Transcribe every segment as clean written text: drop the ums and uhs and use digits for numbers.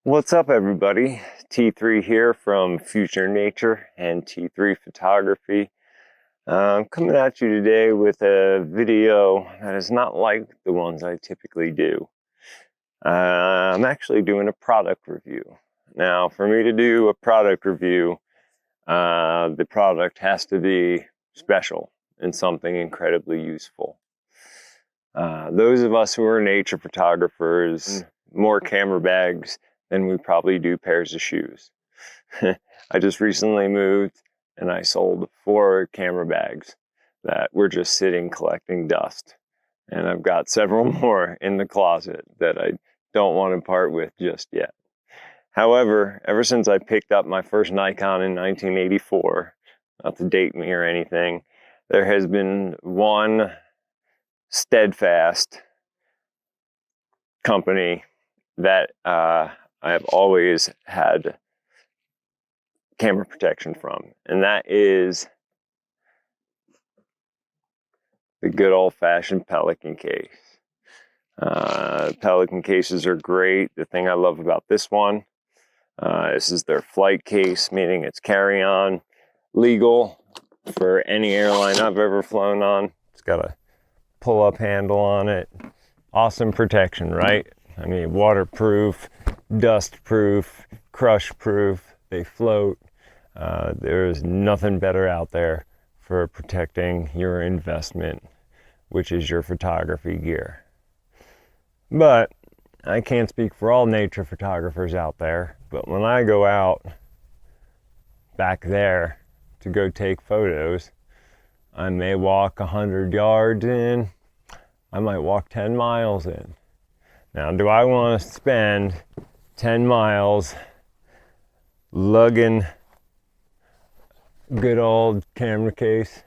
What's up, everybody? T3 here from Future Nature and T3 Photography. I'm coming at you today with a video that is not like the ones I typically do. I'm actually doing a product review. Now, for me to do a product review, the product has to be special and something incredibly useful. Those of us who are nature photographers, more camera bags than we probably do pairs of shoes. I just recently moved and I sold 4 camera bags that were just sitting collecting dust. And I've got several more in the closet that I don't want to part with just yet. However, ever since I picked up my first Nikon in 1984, not to date me or anything, there has been one steadfast company that I have always had camera protection from, and that is the good old-fashioned Pelican case. Pelican cases are great. The thing I love about this one, this is their flight case, meaning it's carry-on, legal for any airline I've ever flown on. It's got a pull-up handle on it. Awesome protection, right? I mean, waterproof, dust-proof, crush-proof. They float. There is nothing better out there for protecting your investment, which is your photography gear. But I can't speak for all nature photographers out there, but when I go out back there to go take photos, I may walk 100 yards in, I might walk 10 miles in. Now, do I want to spend 10 miles lugging good old camera case,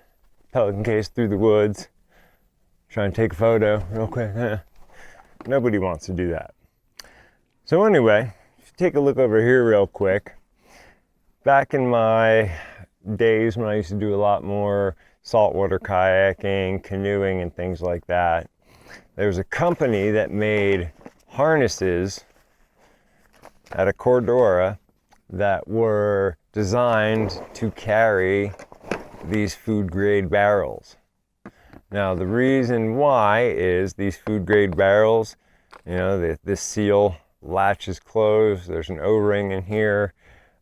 Pelican case through the woods, trying to take a photo real quick? Nobody wants to do that. So anyway, if you take a look over here real quick, back in my days when I used to do a lot more saltwater kayaking, canoeing, and things like that, there was a company that made harnesses out of Cordura that were designed to carry these food grade barrels. Now, the reason why is these food grade barrels, you know, this seal latch is closed, there's an O-ring in here,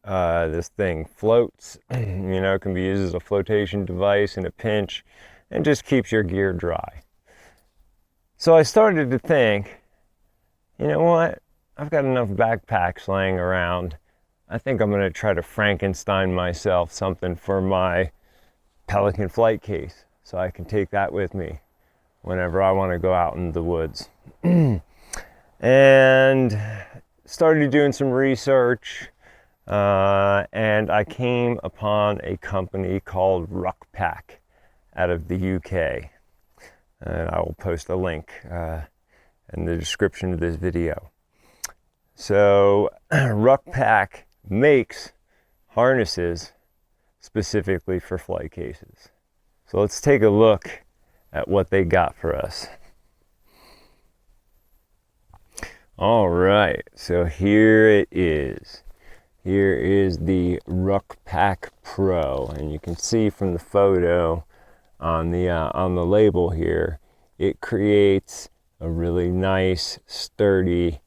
this thing floats, you know, can be used as a flotation device in a pinch, and just keeps your gear dry. So I started to think, you know what, I've got enough backpacks laying around. I think I'm going to try to Frankenstein myself something for my Pelican flight case, so I can take that with me whenever I want to go out in the woods. And started doing some research, and I came upon a company called RucPac out of the UK. And I will post a link in the description of this video. So RucPac makes harnesses specifically for flight cases. So let's take a look at what they got for us. All right, so here it is. Here is the RucPac Pro, and you can see from the photo on the label here, it creates a really nice, sturdy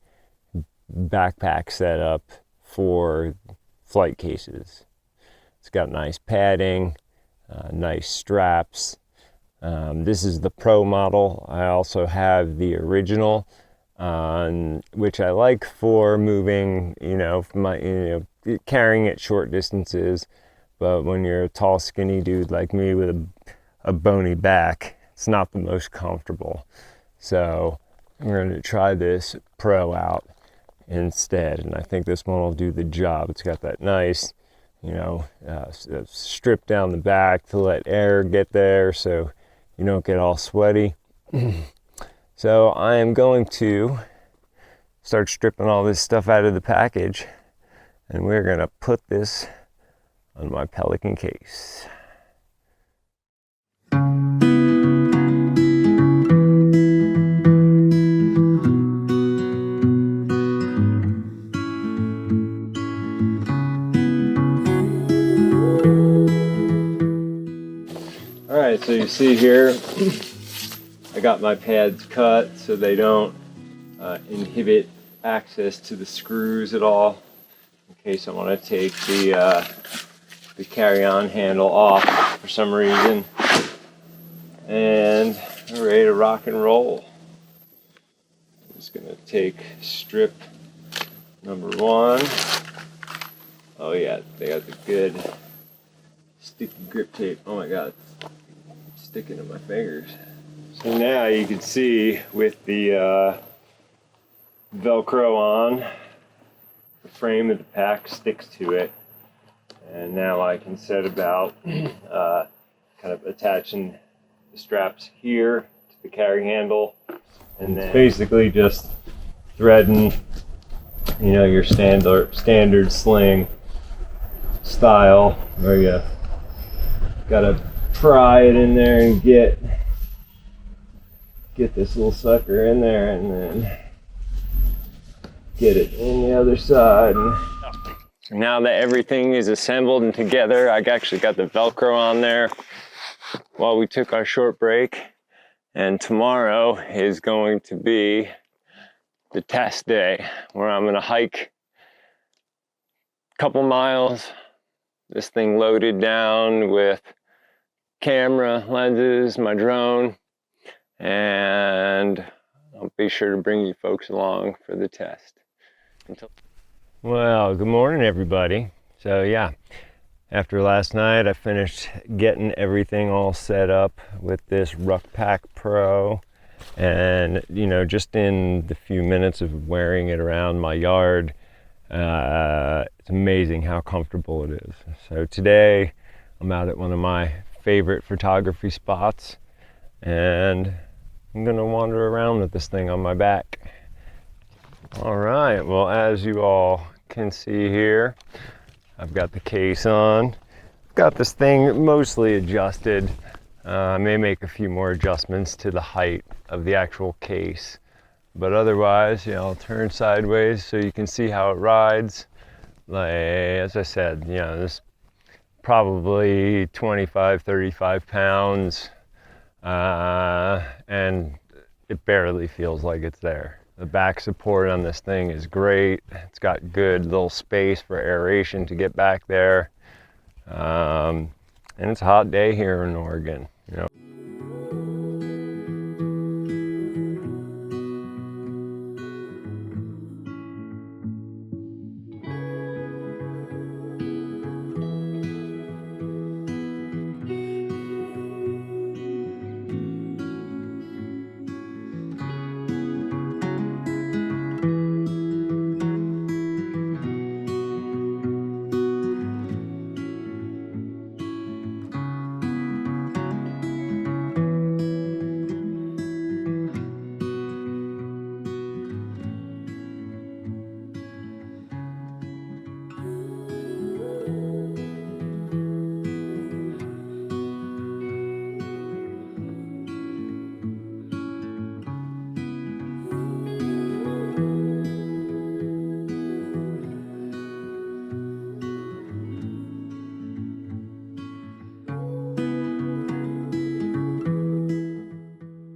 backpack setup for flight cases. It's got nice padding, nice straps. This is the Pro model. I also have the original, which I like for moving, carrying it short distances. But when you're a tall, skinny dude like me with a bony back, it's not the most comfortable. So I'm going to try this Pro out instead, and I think this one will do the job. It's got that nice, strip down the back to let air get there so you don't get all sweaty. So I am going to start stripping all this stuff out of the package, and we're going to put this on my Pelican case. So you see here, I got my pads cut so they don't inhibit access to the screws at all, in case I want to take the carry-on handle off for some reason. And we're ready to rock and roll. I'm just gonna take strip number 1. Oh yeah, they got the good sticky grip tape. Oh my god, it's sticking to my fingers. So now you can see with the Velcro on, the frame of the pack sticks to it. And now I can set about kind of attaching the straps here to the carry handle. And then basically just threading, you know, your standard sling style, where you gotta pry it in there and get this little sucker in there, and then get it in the other side. Now that everything is assembled and together, I actually got the Velcro on there while we took our short break. And tomorrow is going to be the test day, where I'm gonna hike a couple miles, this thing loaded down with camera, lenses, my drone, and I'll be sure to bring you folks along for the test. Well, good morning everybody. So yeah, after last night I finished getting everything all set up with this RucPac Pro, and you know, just in the few minutes of wearing it around my yard, it's amazing how comfortable it is. So today I'm out at one of my favorite photography spots, and I'm gonna wander around with this thing on my back. All right, well, as you all can see here, I've got the case on. Got this thing mostly adjusted. I may make a few more adjustments to the height of the actual case, but otherwise, you know, I'll turn sideways so you can see how it rides. Like, as I said, you know, this probably 25, 35 pounds, and it barely feels like it's there. The back support on this thing is great. It's got good little space for aeration to get back there. And it's a hot day here in Oregon, you know.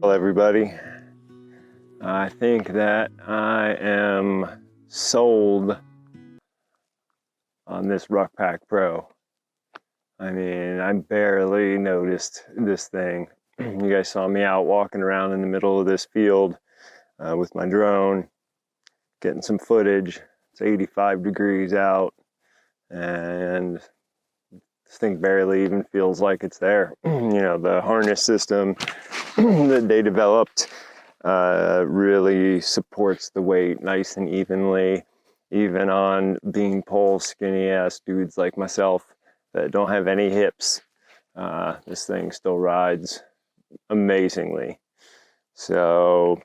Well, everybody, I think that I am sold on this RucPac Pro. I mean, I barely noticed this thing. You guys saw me out walking around in the middle of this field with my drone, getting some footage. It's 85 degrees out, and this thing barely even feels like it's there. You know, the harness system that they developed really supports the weight nice and evenly, even on being pole skinny ass dudes like myself that don't have any hips. This thing still rides amazingly. So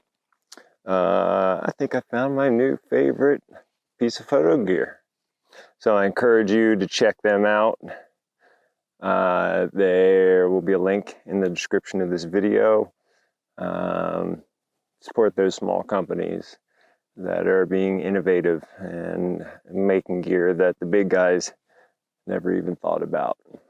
I think I found my new favorite piece of photo gear. So I encourage you to check them out. There will be a link in the description of this video. Support those small companies that are being innovative and making gear that the big guys never even thought about.